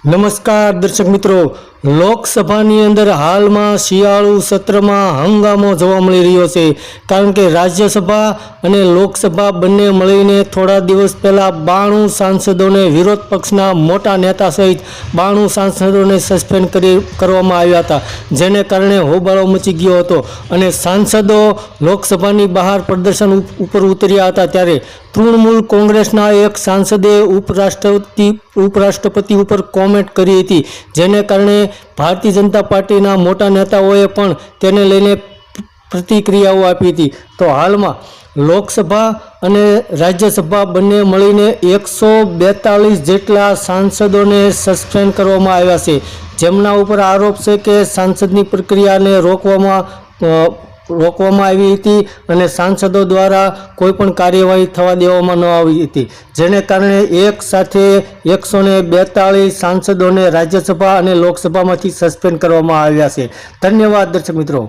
નમસ્કાર દર્શક મિત્રો, લોકસભાની અંદર હાલમાં શિયાળુ સત્રમાં હંગામો જોવા મળી રહ્યો છે. કારણ કે રાજ્યસભા અને લોકસભા બંને મળીને થોડા દિવસ પહેલાં 92 સાંસદોને વિરોધ પક્ષના મોટા નેતા સહિત 92 સાંસદોને સસ્પેન્ડ કરવામાં આવ્યા હતા, જેને કારણે હોબાળો મચી ગયો હતો અને સાંસદો લોકસભાની બહાર પ્રદર્શન ઉપર ઉતર્યા હતા. ત્યારે તૃણમૂલ કોંગ્રેસના એક સાંસદે ઉપરાષ્ટ્રપતિ ઉપર કોમેન્ટ કરી હતી, જેને કારણે ભારતીય જનતા પાર્ટીના મોટા નેતાઓએ પણ તેને લઈને પ્રતિક્રિયાઓ આપી હતી. તો હાલમાં લોકસભા અને રાજ્યસભા બંને મળીને 142 જેટલા સાંસદોને સસ્પેન્ડ કરવામાં આવ્યા છે, જેમના ઉપર આરોપ છે કે સાંસદની પ્રક્રિયાને રોકવામાં આવી હતી અને સાંસદો દ્વારા કોઈ પણ કાર્યવાહી થવા દેવામાં ન આવી હતી, જેને કારણે એક સાથે 142 સાંસદોને રાજ્યસભા અને લોકસભામાંથી સસ્પેન્ડ કરવામાં આવ્યા છે. ધન્યવાદ દર્શક મિત્રો.